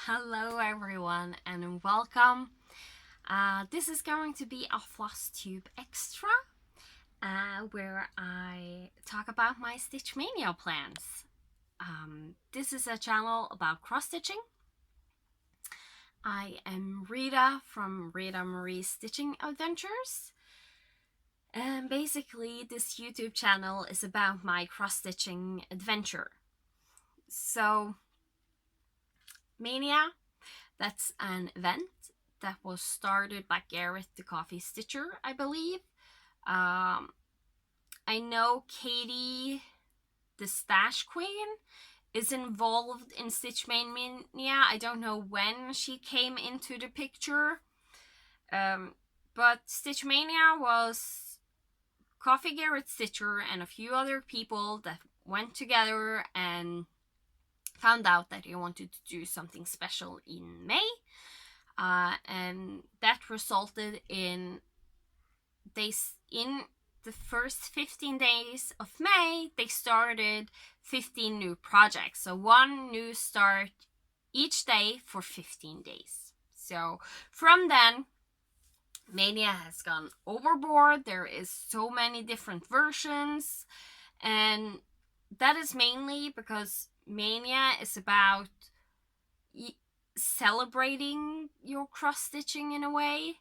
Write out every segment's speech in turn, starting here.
Hello everyone and welcome. This is going to be a Flosstube extra where I talk about my Stitch Mania plans. This is a channel about cross-stitching. I am Rita from Rita Marie's Stitching Adventures. And basically this YouTube channel is about my cross-stitching adventure. So Mania, that's an event that was started by Garrett the Coffee Stitcher, I believe. I know Katie, the Stash Queen, is involved in Stitch Mania. I don't know when she came into the picture. But Stitch Mania was Coffee Garrett Stitcher and a few other people that went together and found out that they wanted to do something special in May. And that resulted in the first 15 days of May, they started 15 new projects. So one new start each day for 15 days. So from then, Mania has gone overboard. There is so many different versions, and that is mainly because Mania is about celebrating your cross-stitching in a way.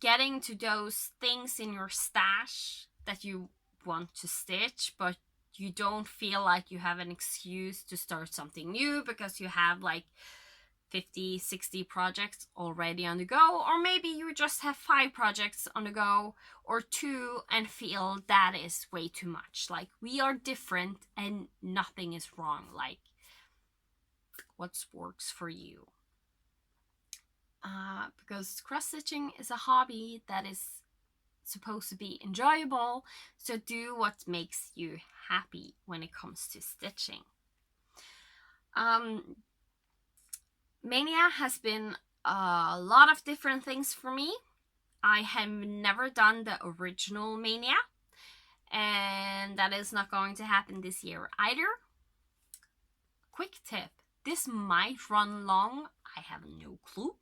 Getting to those things in your stash that you want to stitch, but you don't feel like you have an excuse to start something new because you have like 50, 60 projects already on the go, or maybe you just have 5 projects on the go or 2 and feel that is way too much. Like, we are different and nothing is wrong. Like, what works for you? Because cross-stitching is a hobby that is supposed to be enjoyable, so do what makes you happy when it comes to stitching. Mania has been a lot of different things for me. I have never done the original Mania, and that is not going to happen this year either. Quick tip, this might run long, I have no clue.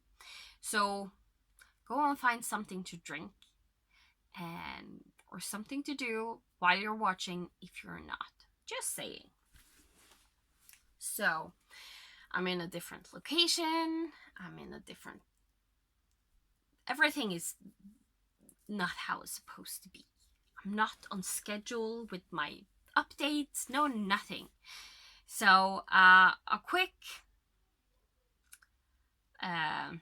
So go and find something to drink or something to do while you're watching if you're not. Just saying. So I'm in a different location. Everything is not how it's supposed to be. I'm not on schedule with my updates. No, nothing. So a quick FYI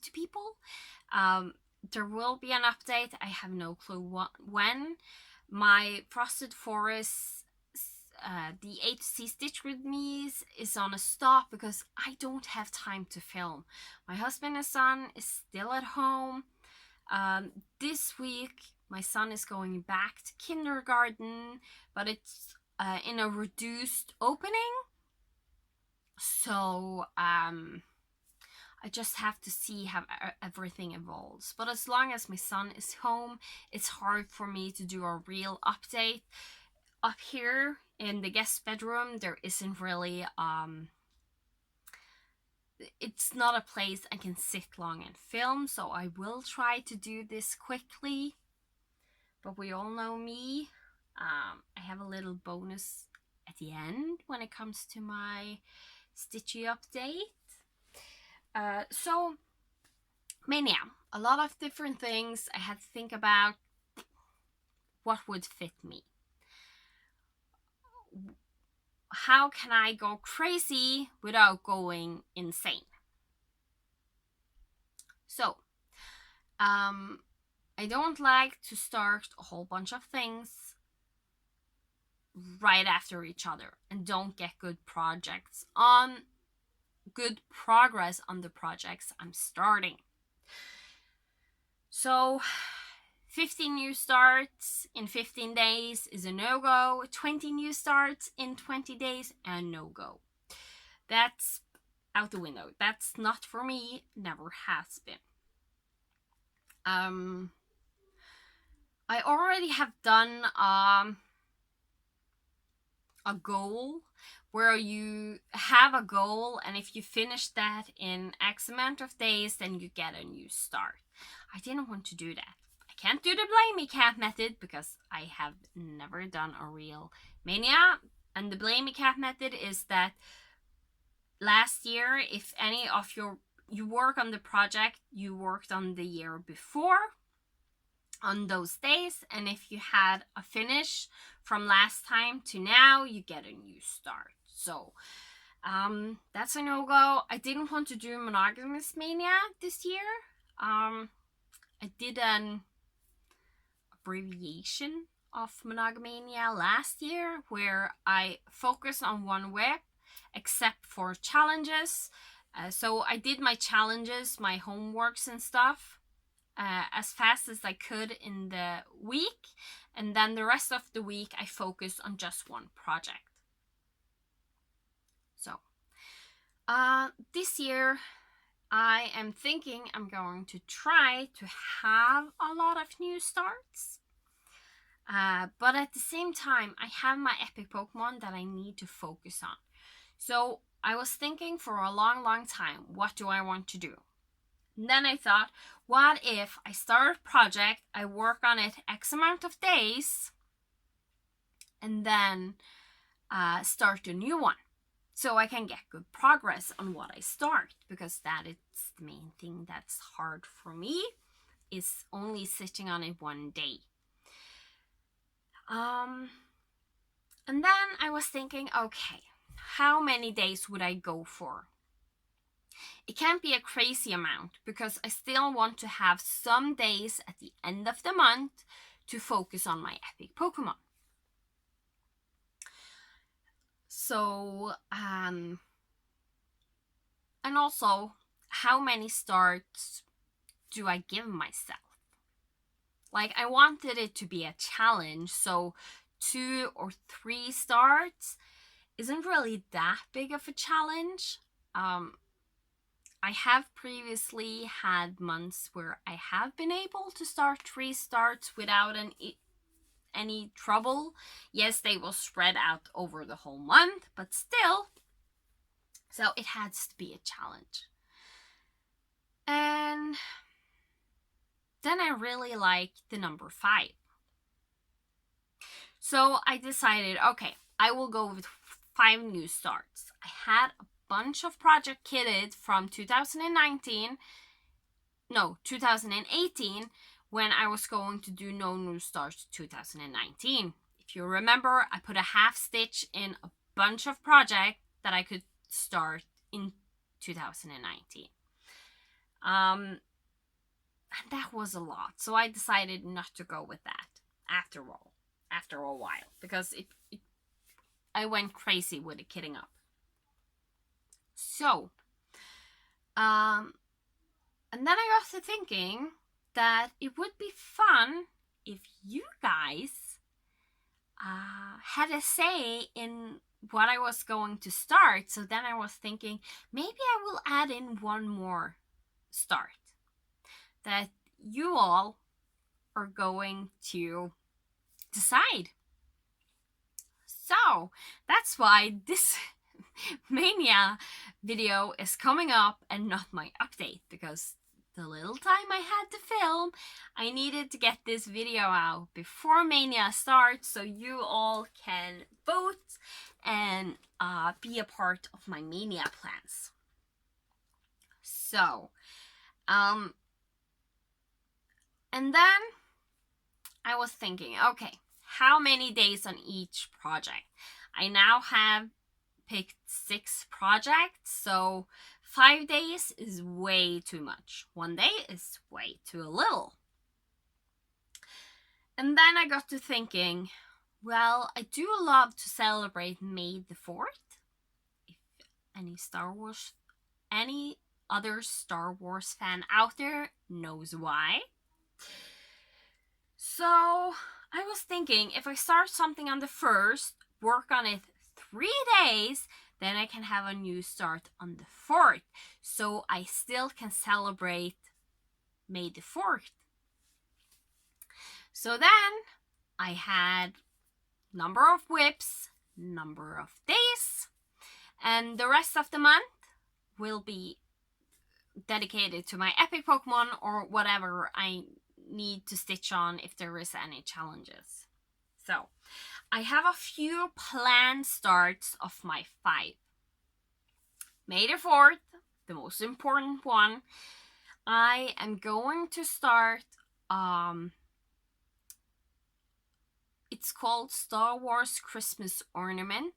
to people. There will be an update. I have no clue when. My Frosted Forest, the A2C Stitch With Me is on a stop because I don't have time to film. My husband and son is still at home. This week, my son is going back to kindergarten, but it's in a reduced opening. So I just have to see how everything evolves. But as long as my son is home, it's hard for me to do a real update. Up here in the guest bedroom, there isn't really, it's not a place I can sit long and film, so I will try to do this quickly. But we all know me. I have a little bonus at the end when it comes to my StitchEU update. So Mania, a lot of different things. I had to think about what would fit me. How can I go crazy without going insane? So I don't like to start a whole bunch of things right after each other and don't get good progress on the projects I'm starting. So 15 new starts in 15 days is a no-go. 20 new starts in 20 days, a no-go. That's out the window. That's not for me, never has been. I already have done a goal where you have a goal, and if you finish that in X amount of days, then you get a new start. I didn't want to do that. I can't do the blame me cat method because I have never done a real Mania. And the blame me cat method is that last year, if any of you work on the project you worked on the year before on those days, and if you had a finish from last time to now, you get a new start. So that's a no-go. I didn't want to do monogamous Mania this year. I did an abbreviation of monogamania last year where I focused on one whip except for challenges. So I did my challenges, my homeworks and stuff as fast as I could in the week, and then the rest of the week I focused on just one project. So this year I am thinking I'm going to try to have a lot of new starts. But at the same time, I have my epic Pokemon that I need to focus on. So I was thinking for a long time, what do I want to do? And then I thought, what if I start a project, I work on it X amount of days, and then start a new one. So I can get good progress on what I start, because that is the main thing that's hard for me, is only sitting on it one day. And then I was thinking, okay, how many days would I go for? It can't be a crazy amount because I still want to have some days at the end of the month to focus on my epic Pokemon. So, and also, how many starts do I give myself? Like, I wanted it to be a challenge, so 2 or 3 starts isn't really that big of a challenge. I have previously had months where I have been able to start 3 starts without any trouble. Yes, they will spread out over the whole month, but still. So it has to be a challenge. And then I really like the number 5. So I decided, okay, I will go with 5 new starts. I had a bunch of project kitted from 2018, when I was going to do no new starts 2019. If you remember, I put a half stitch in a bunch of projects that I could start in 2019. And that was a lot, so I decided not to go with that after a while, because I went crazy with the kitting up. So, and then I got to thinking that it would be fun if you guys had a say in what I was going to start. So then I was thinking, maybe I will add in one more start that you all are going to decide. So that's why this Mania video is coming up and not my update, because the little time I had to film, I needed to get this video out before Mania starts so you all can vote and be a part of my Mania plans. So, and then I was thinking, okay, how many days on each project? I now have picked 6 projects, so 5 days is way too much. 1 day is way too little. And then I got to thinking, well, I do love to celebrate May the 4th. If any other Star Wars fan out there knows why. So I was thinking, if I start something on the 1st, work on it 3 days, then I can have a new start on the 4th. So I still can celebrate May the 4th. So then I had number of whips number of days. And the rest of the month will be dedicated to my epic Pokemon or whatever I need to stitch on if there is any challenges. So I have a few planned starts of my 5. May the 4th, the most important one, I am going to start, it's called Star Wars Christmas Ornament.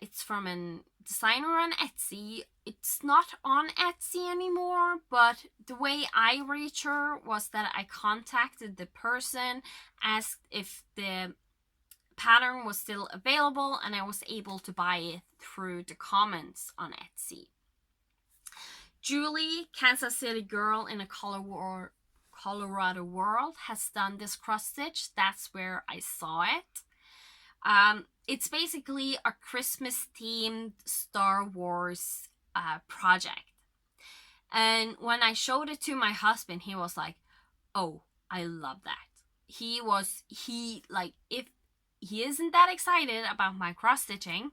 It's from a designer on Etsy. It's not on Etsy anymore, but the way I reached her was that I contacted the person, asked if the pattern was still available, and I was able to buy it through the comments on Etsy. Julie, Kansas City girl in a Colorado world, has done this cross stitch. That's where I saw it. It's basically a Christmas themed Star Wars project. And when I showed it to my husband, he was like, "Oh, I love that." If he isn't that excited about my cross stitching,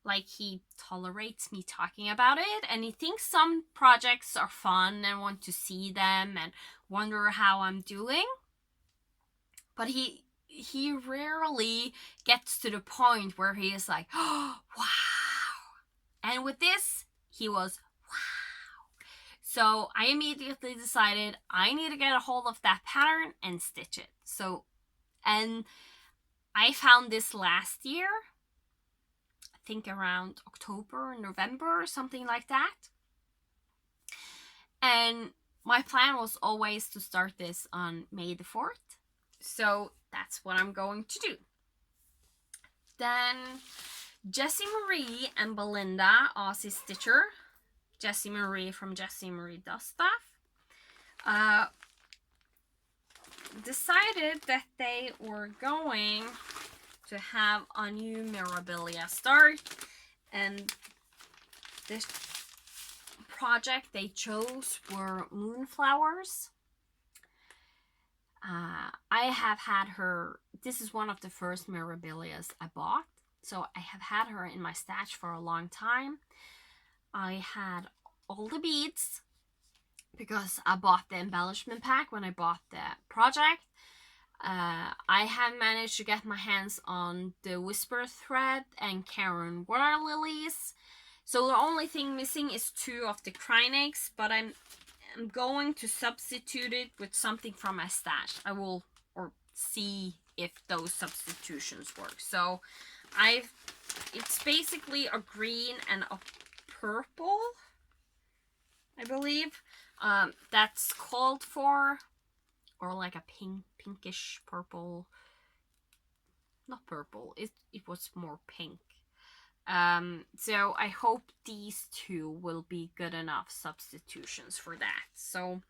like, he tolerates me talking about it, and he thinks some projects are fun and want to see them and wonder how I'm doing. But he rarely gets to the point where he is like, "Oh, wow." And with this, he was, "Wow." So I immediately decided I need to get a hold of that pattern and stitch it. So, and I found this last year, I think around October, November, something like that. And my plan was always to start this on May the 4th. So that's what I'm going to do. Then Jessie Marie and Belinda, Aussie Stitcher, Jessie Marie from Jessie Marie Does Stuff, decided that they were going to have a new memorabilia start, and this project they chose were moonflowers. I have had her, this is one of the first memorabilias I bought, so I have had her in my stash for a long time. I had all the beads because I bought the embellishment pack when I bought the project. I have managed to get my hands on the Whisper thread and Karen water lilies. So the only thing missing is 2 of the Crynex, but I'm going to substitute it with something from my stash. I will see if those substitutions work. So it's basically a green and a purple, I believe, that's called for, or like a pinkish purple. Not purple, it was more pink. So I hope these 2 will be good enough substitutions for that. So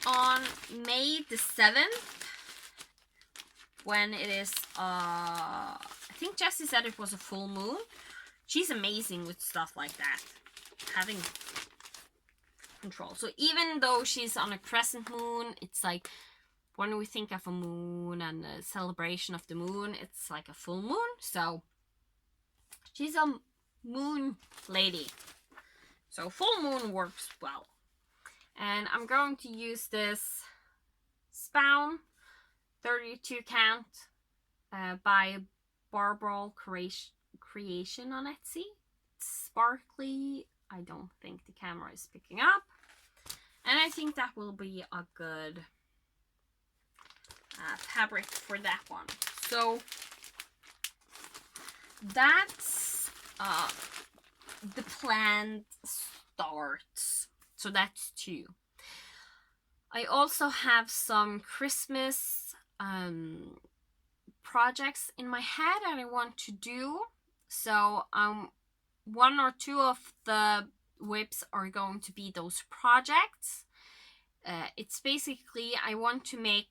on May the 7th, when it is, I think Jessie said it was a full moon. She's amazing with stuff like that, having control. So even though she's on a crescent moon, it's like, when we think of a moon and a celebration of the moon, it's like a full moon. So she's a moon lady. So full moon works well. And I'm going to use this Spawn 32 count by Barbara Creation on Etsy. It's sparkly. I don't think the camera is picking up. And I think that will be a good fabric for that one. So that's the planned starts. So that's 2. I also have some Christmas projects in my head that I want to do. So 1 or 2 of the whips are going to be those projects. It's basically, I want to make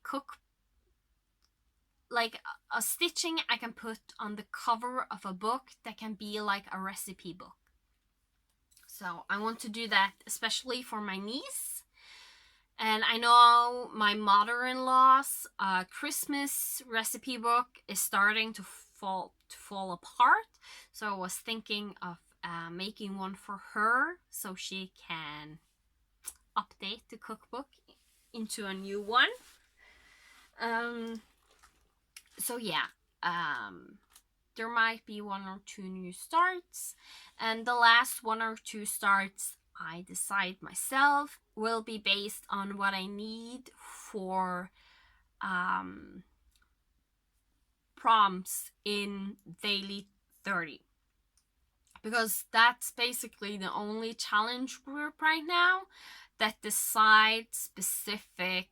like a stitching I can put on the cover of a book that can be like a recipe book. So I want to do that especially for my niece. And I know my mother-in-law's Christmas recipe book is starting to fall apart. So I was thinking of making one for her so she can update the cookbook into a new one. So yeah, there might be 1 or 2 new starts, and the last 1 or 2 starts I decide myself will be based on what I need for prompts in daily 30, because that's basically the only challenge group right now that decides specific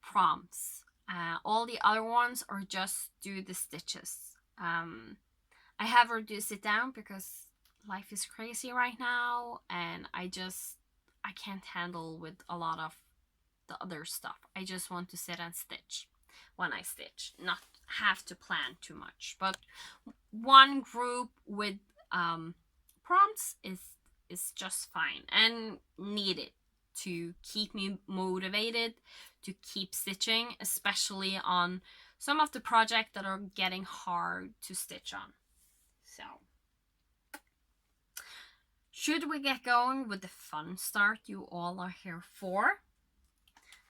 prompts. All the other ones are just do the stitches. I have reduced it down because life is crazy right now, and I can't handle with a lot of the other stuff. I just want to sit and stitch when I stitch, not have to plan too much. But one group with prompts is just fine and needed to keep me motivated to keep stitching, especially on some of the projects that are getting hard to stitch on. So, should we get going with the fun start you all are here for?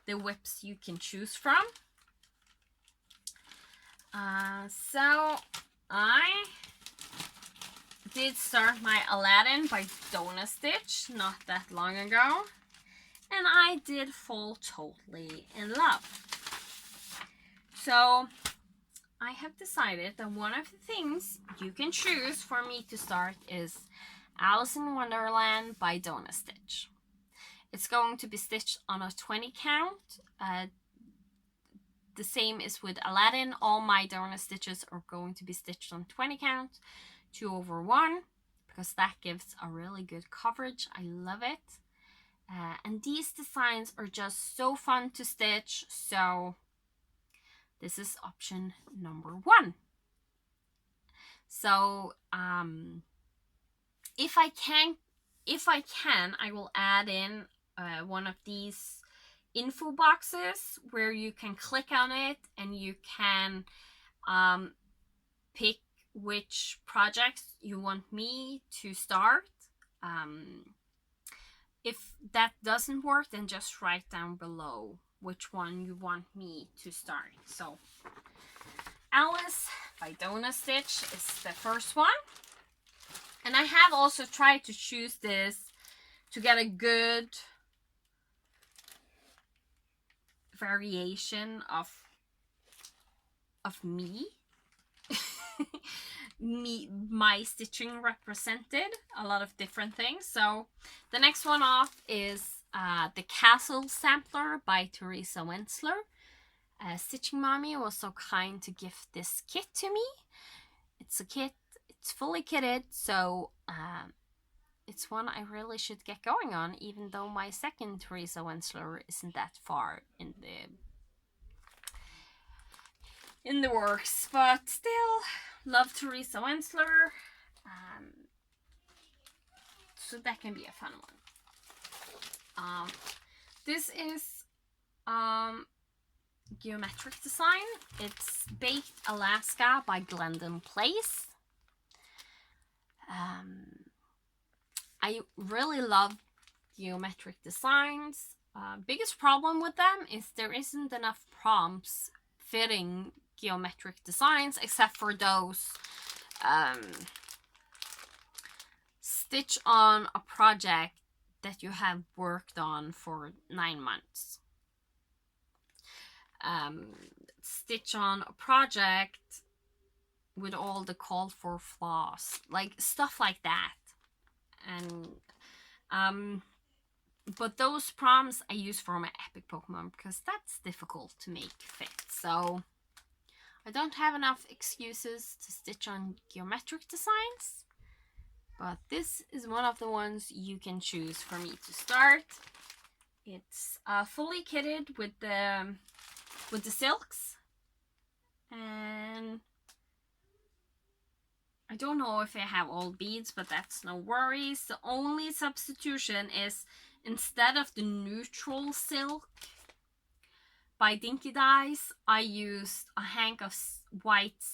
The whips you can choose from. So I did start my Aladdin by DoNa Stitch not that long ago, and I did fall totally in love. So I have decided that one of the things you can choose for me to start is Alice in Wonderland by DoNa Stitch. It's going to be stitched on a 20 count. The same is with Aladdin. All my DoNa stitches are going to be stitched on 20 count, 2/1, because that gives a really good coverage. I love it. And these designs are just so fun to stitch, so this is option number 1. So if I can, I will add in one of these info boxes where you can click on it and you can pick which projects you want me to start. If that doesn't work, then just write down below which one you want me to start. So Alice by DoNa Stitch is the first one. And I have also tried to choose this to get a good variation of me. My stitching represented a lot of different things. So the next one off is the Castle Sampler by Tereza Wentzler. Stitching Mommy was so kind to gift this kit to me. It's a kit, it's fully kitted, so it's one I really should get going on, even though my second Tereza Wentzler isn't that far in the works, but still love Tereza Wentzler. So that can be a fun one. This is geometric design. It's Baked Alaska by Glendon Place. I really love geometric designs. Biggest problem with them is there isn't enough prompts fitting geometric designs, except for those stitch on a project that you have worked on for 9 months. Stitch on a project with all the call for floss, like stuff like that. And but those prompts I use for my epic Pokemon because that's difficult to make fit. So I don't have enough excuses to stitch on geometric designs, but this is one of the ones you can choose for me to start. It's fully kitted with the silks, and I don't know if I have all beads, but that's no worries. The only substitution is instead of the neutral silk by Dinky Dyes, I used a hank of white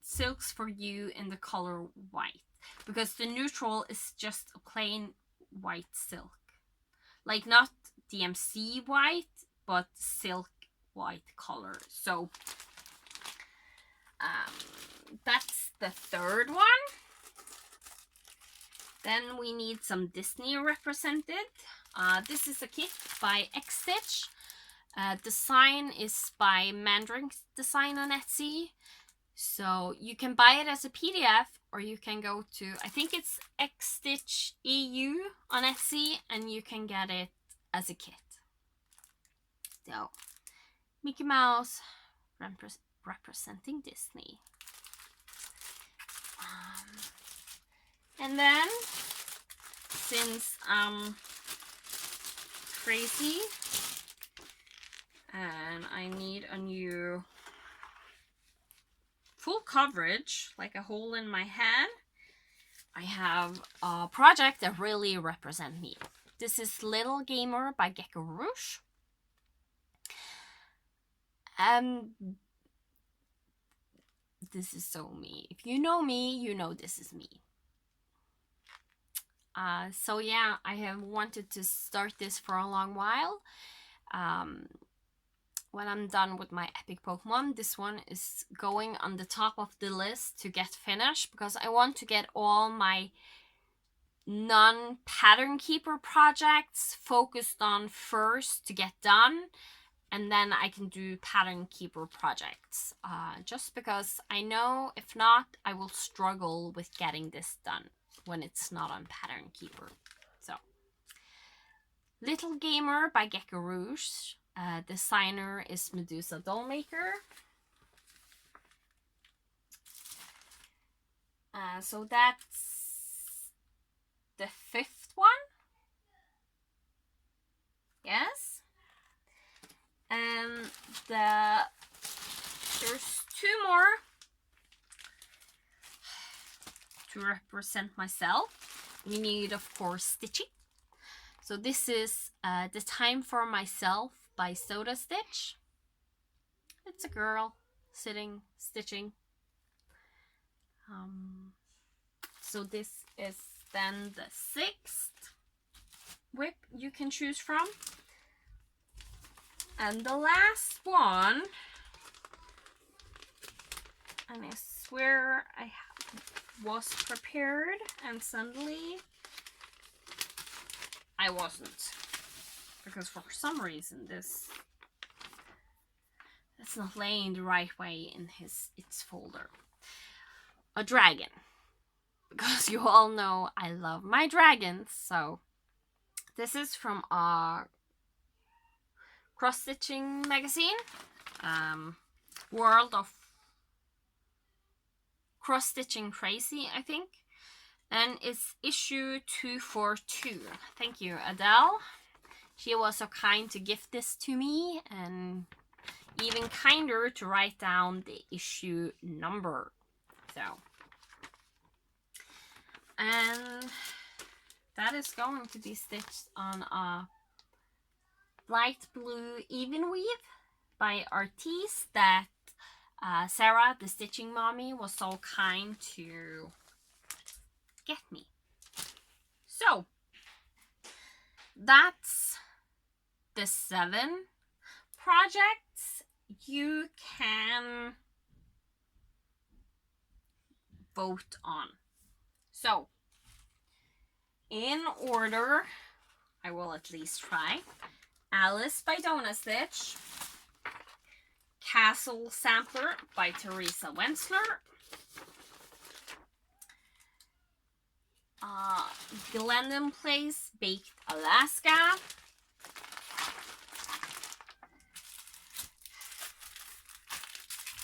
silks for you in the color white, because the neutral is just a plain white silk, like not DMC white, but silk white color. So that's the third one. Then we need some Disney represented. This is a kit by Xstitch. Design is by Mandarin Design on Etsy. So you can buy it as a PDF, or you can go to, I think it's XstitchEU on Etsy, and you can get it as a kit. So, Mickey Mouse representing Disney. And then, since I'm crazy and I need a new full coverage, like a hole in my head, I have a project that really represents me. This is Little Gamer by GeckoRouge. This is so me. If you know me, you know this is me. So yeah, I have wanted to start this for a long while. When I'm done with my epic Pokemon, this one is going on the top of the list to get finished, because I want to get all my non-pattern keeper projects focused on first to get done, and then I can do pattern keeper projects. Just because I know if not, I will struggle with getting this done when it's not on pattern keeper. So, Little Gamer by GeckoRouge. Designer is Medusa Dollmaker. So that's the fifth one. Yes. And there's two more to represent myself. We need, of course, stitching. So this is The Time for Myself by Soda Stitch. It's a girl sitting, stitching. So this is then the sixth whip you can choose from. And the last one, and I swear I was prepared, and suddenly I wasn't, because for some reason it's not laying the right way in its folder. A dragon, because you all know I love my dragons. So this is from a cross-stitching magazine, World of Cross-Stitching Crazy, I think. And it's issue 242. Thank you, Adele. She was so kind to gift this to me, and even kinder to write down the issue number. So, and that is going to be stitched on a light blue even weave by Artiste that Sarah, the stitching mommy, was so kind to get me. So that's the 7 projects you can vote on. So in order, I will at least try: Alice by DoNa Stitch, Castle Sampler by Tereza Wentzler, Glendon Place Baked Alaska,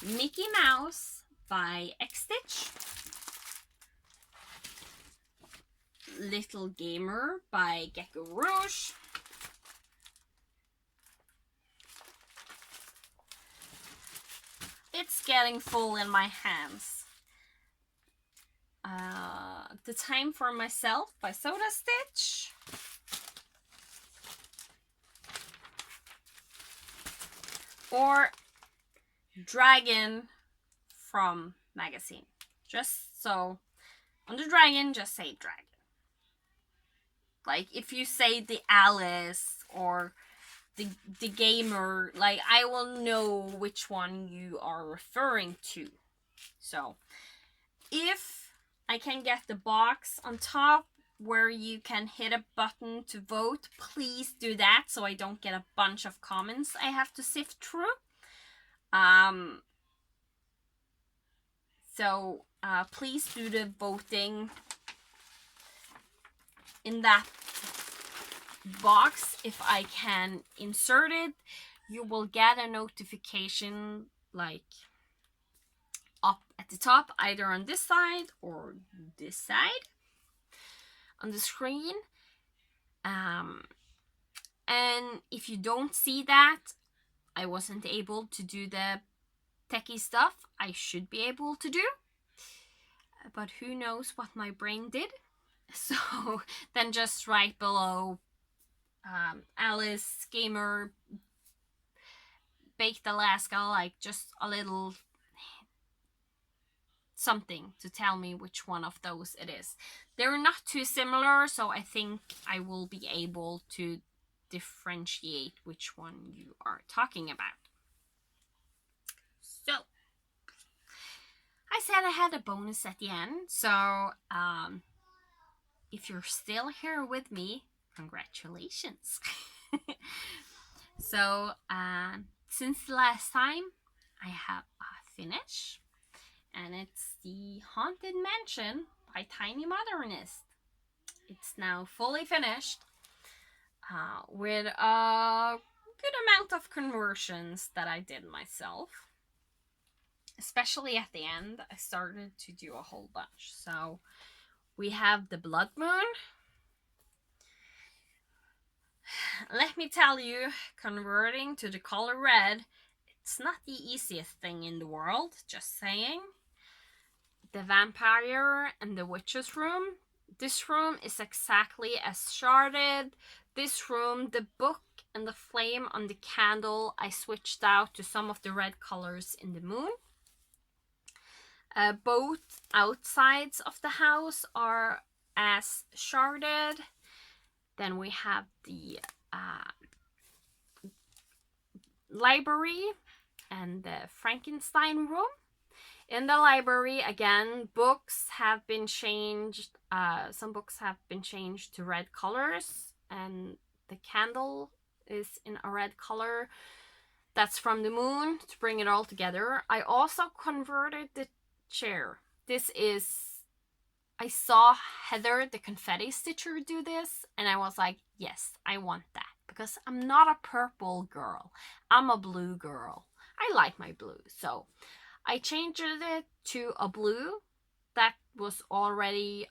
Mickey Mouse by Xstitch, Little Gamer by GeckoRouge, it's getting full in my hands. The Time for Myself by Soda Stitch, or dragon from magazine. Just so on the dragon, just say dragon. Like if you say the Alice or the gamer, like I will know which one you are referring to. So if I can get the box on top where you can hit a button to vote, please do that so I don't get a bunch of comments I have to sift through. So please do the voting in that box. If I can insert it, you will get a notification like up at the top, either on this side or this side on the screen. And if you don't see that, I wasn't able to do the techie stuff I should be able to do, but who knows what my brain did. So then just write below Alice, gamer, baked Alaska, like just a little something to tell me which one of those it is. They're not too similar, so I think I will be able to differentiate which one you are talking about. So I said I had a bonus at the end, so if you're still here with me, congratulations. So since the last time, I have a finish, and it's the Haunted Mansion by Tiny Modernist. It's now fully finished with a good amount of conversions that I did myself. Especially at the end, I started to do a whole bunch. So we have the Blood Moon. Let me tell you, converting to the color red, it's not the easiest thing in the world, just saying. The Vampire and the Witch's Room. This room is exactly as sharded. This room, the book and the flame on the candle, I switched out to some of the red colors in the moon. Both outsides of the house are as sharded. Then we have the library and the Frankenstein room. In the library, again, books have been changed. Some books have been changed to red colors, and the candle is in a red color. That's from the moon to bring it all together. I also converted the chair. This is, I saw Heather, the confetti stitcher, do this, and I was like, yes, I want that. Because I'm not a purple girl. I'm a blue girl. I like my blue. So I changed it to a blue that was already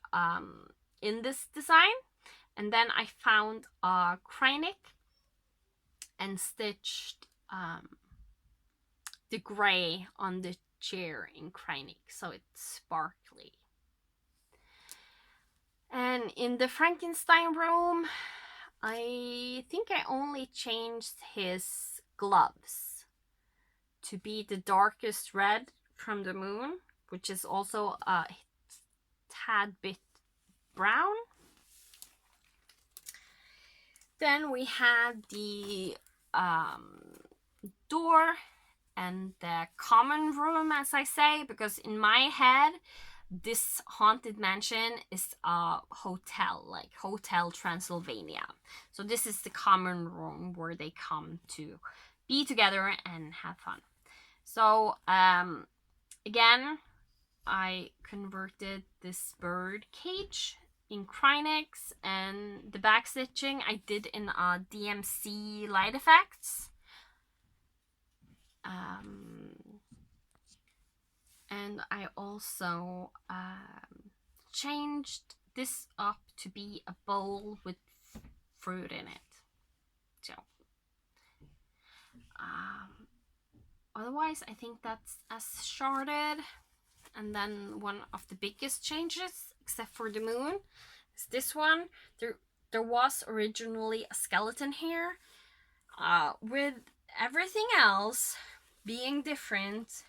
in this design. And then I found a Kreinik and stitched the gray on the chair in Kreinik, so it's sparkly. And in the Frankenstein room, I think I only changed his gloves to be the darkest red from the moon, which is also a tad bit brown. Then we have the door and the common room, as I say, because in my head, this haunted mansion is a hotel, like Hotel Transylvania. So this is the common room where they come to be together and have fun. So again, I converted this bird cage in Kreinik, and the back stitching I did in DMC Light Effects. And I also changed this up to be a bowl with fruit in it. So otherwise, I think that's as sharded. And then one of the biggest changes, except for the moon, is this one. There was originally a skeleton here. With everything else being different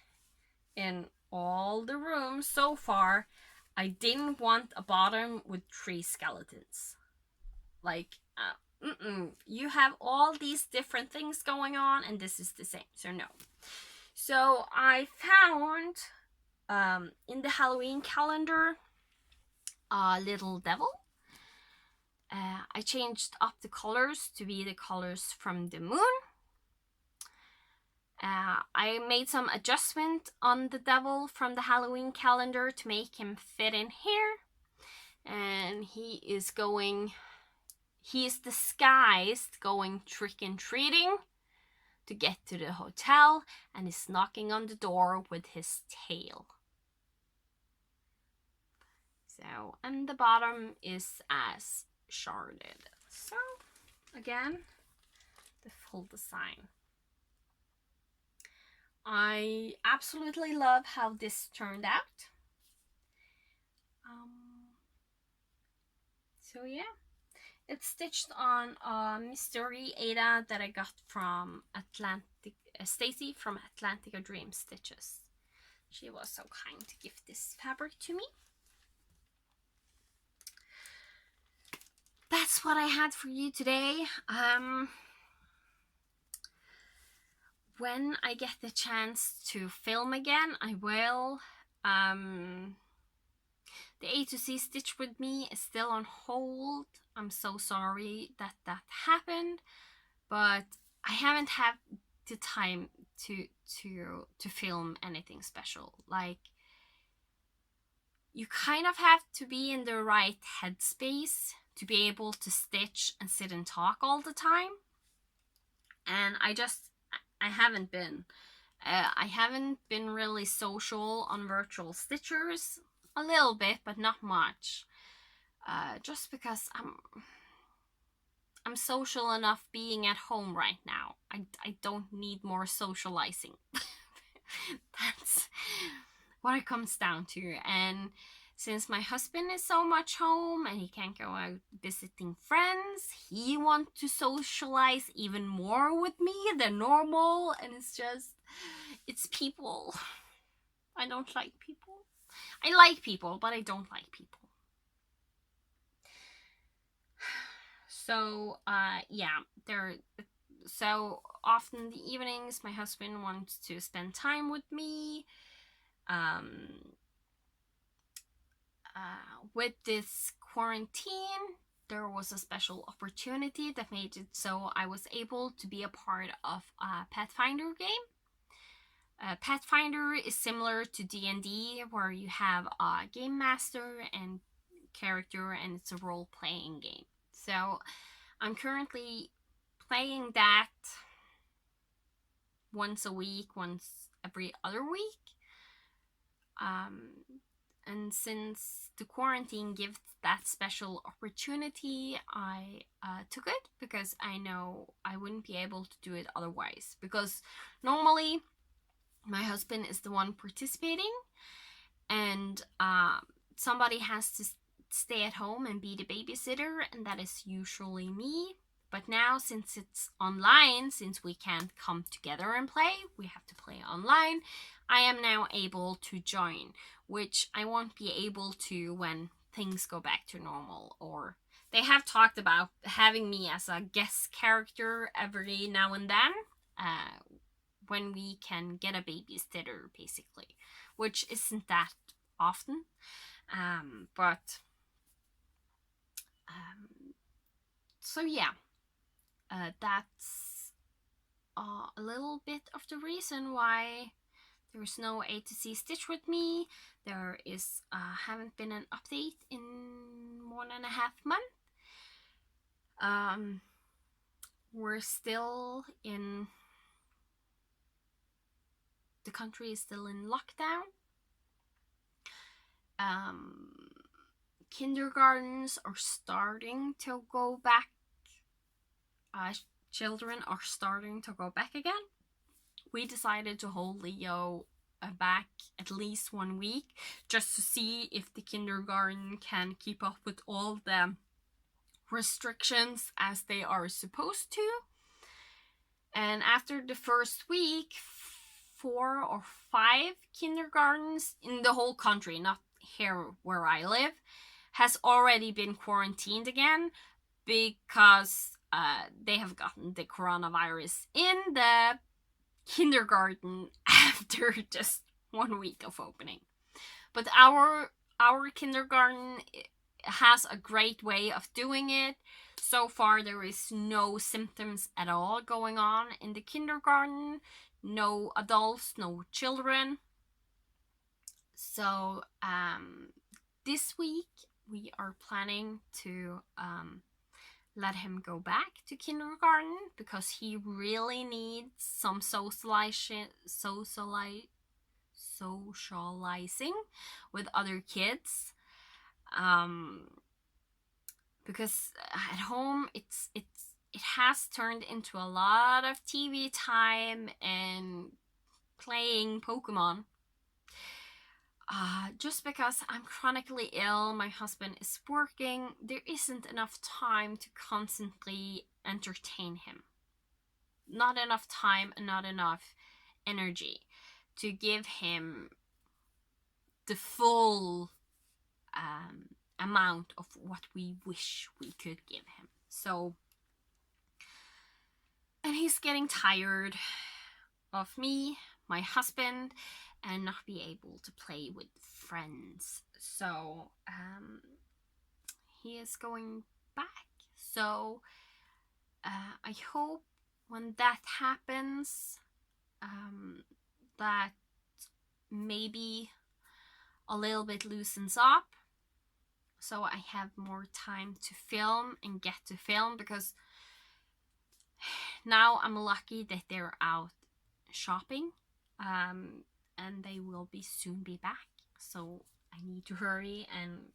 in all the rooms so far, I didn't want a bottom with 3 skeletons. Like, you have all these different things going on, and this is the same. So no. So I found in the Halloween calendar a little devil. I changed up the colors to be the colors from the moon. I made some adjustment on the devil from the Halloween calendar to make him fit in here. And he is disguised going trick-and-treating to get to the hotel, and is knocking on the door with his tail. So, and the bottom is as sharded. So, again, the full design. I absolutely love how this turned out. So yeah, it's stitched on a mystery Ada that I got from Stacy from Atlantica Dream Stitches. She was so kind to give this fabric to me. That's what I had for you today. When I get the chance to film again, I will. The A to Z Stitch With Me is still on hold. I'm so sorry that happened, but I haven't had the time to film anything special. Like, you kind of have to be in the right headspace to be able to stitch and sit and talk all the time. And I haven't been. I haven't been really social on virtual stitchers. A little bit, but not much. Just because I'm social enough being at home right now. I don't need more socializing. That's what it comes down to. And since my husband is so much home and he can't go out visiting friends, he wants to socialize even more with me than normal. And it's people. I don't like people. I like people, but I don't like people. So, yeah, so often in the evenings, my husband wants to spend time with me. With this quarantine, there was a special opportunity that made it so I was able to be a part of a Pathfinder game. Pathfinder is similar to D&D, where you have a game master and character, and it's a role-playing game. So I'm currently playing that once a week, once every other week. And since the quarantine gives that special opportunity, I took it because I know I wouldn't be able to do it otherwise. Because normally my husband is the one participating, and somebody has to stay at home and be the babysitter, and that is usually me. But now, since it's online, since we can't come together and play, we have to play online, I am now able to join, which I won't be able to when things go back to normal. Or they have talked about having me as a guest character every now and then, when we can get a babysitter, basically, which isn't that often. So yeah, that's a little bit of the reason why there's no A to Z Stitch With Me. There is haven't been an update in 1.5 months. We're still in, the country is still in lockdown. Kindergartens are starting to go back. Children are starting to go back again. We decided to hold Leo back at least 1 week just to see if the kindergarten can keep up with all the restrictions as they are supposed to. And after the first week, 4 or 5 kindergartens in the whole country, not here where I live, has already been quarantined again because they have gotten the coronavirus in the kindergarten after just 1 week of opening. But our kindergarten has a great way of doing it. So far, there is no symptoms at all going on in the kindergarten. No adults, no children. So this week we are planning to let him go back to kindergarten because he really needs some socializing with other kids. Because at home it has turned into a lot of TV time and playing Pokemon. Just because I'm chronically ill, my husband is working, there isn't enough time to constantly entertain him. Not enough time and not enough energy to give him the full amount of what we wish we could give him. So, and he's getting tired of me, my husband, and not be able to play with friends. So he is going back. So I hope when that happens that maybe a little bit loosens up, so I have more time to film and get to film, because now I'm lucky that they're out shopping and they will soon be back. So I need to hurry and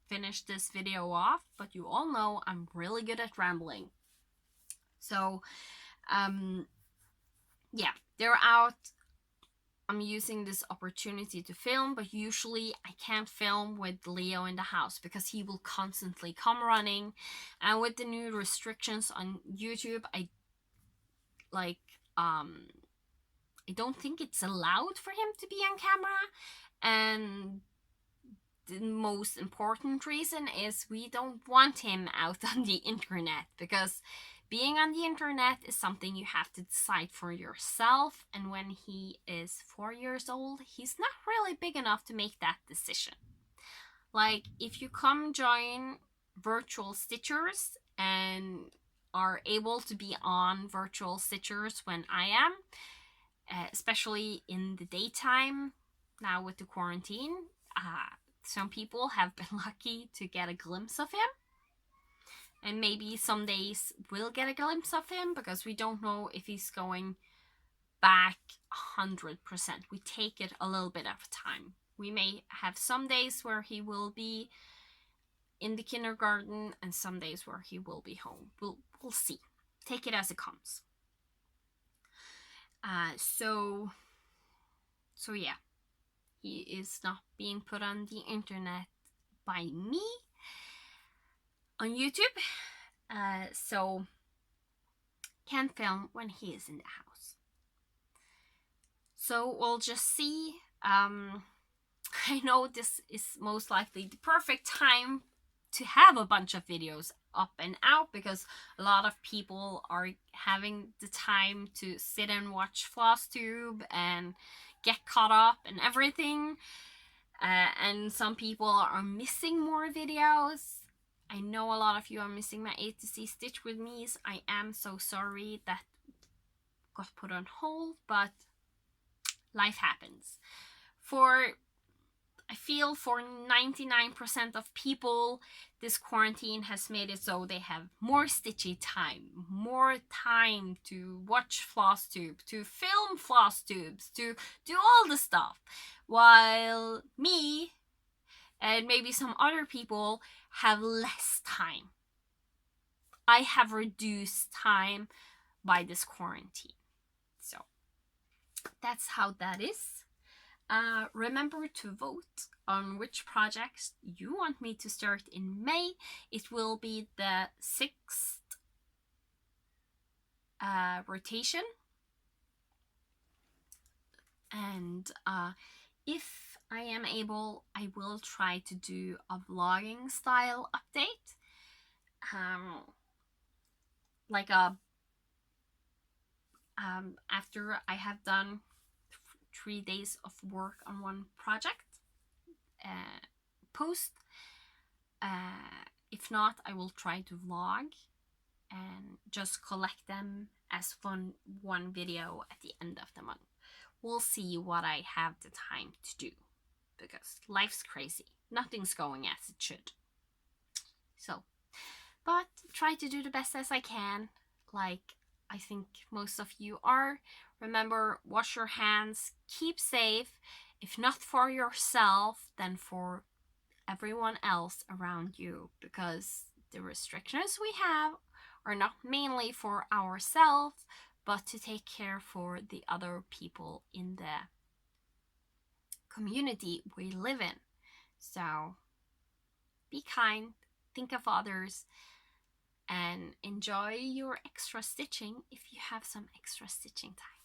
finish this video off, but you all know I'm really good at rambling. So yeah, they're out. I'm using this opportunity to film, but usually I can't film with Leo in the house because he will constantly come running. And with the new restrictions on YouTube, I don't think it's allowed for him to be on camera. And the most important reason is we don't want him out on the internet, because being on the internet is something you have to decide for yourself, and when he is 4 years old, he's not really big enough to make that decision. Like, if you come join virtual stitchers and are able to be on virtual stitchers when I am, especially in the daytime now with the quarantine, some people have been lucky to get a glimpse of him. And maybe some days we'll get a glimpse of him, because we don't know if he's going back 100%. We take it a little bit at a time. We may have some days where he will be in the kindergarten and some days where he will be home. We'll see. Take it as it comes. So yeah, he is not being put on the internet by me on YouTube, so can't film when he is in the house. So we'll just see. I know this is most likely the perfect time to have a bunch of videos up and out, because a lot of people are having the time to sit and watch Flosstube and get caught up and everything, and some people are missing more videos. I know a lot of you are missing my A to Z Stitch with Me's. I am so sorry that got put on hold, but life happens. I feel for 99% of people, this quarantine has made it so they have more stitchy time, more time to watch Flosstube, to film Flosstubes, to do all the stuff. While me and maybe some other people have less time. I have reduced time by this quarantine. So that's how that is. Remember to vote on which projects you want me to start in May. It will be the 6th rotation. And if I am able, I will try to do a vlogging style update. Like after I have done 3 days of work on one project, post. If not, I will try to vlog and just collect them as one video at the end of the month. We'll see what I have the time to do, because life's crazy. Nothing's going as it should. So, but try to do the best as I can, like I think most of you are. Remember, wash your hands, keep safe, if not for yourself, then for everyone else around you, because the restrictions we have are not mainly for ourselves, but to take care for the other people in the community we live in. So be kind, think of others, and enjoy your extra stitching if you have some extra stitching time.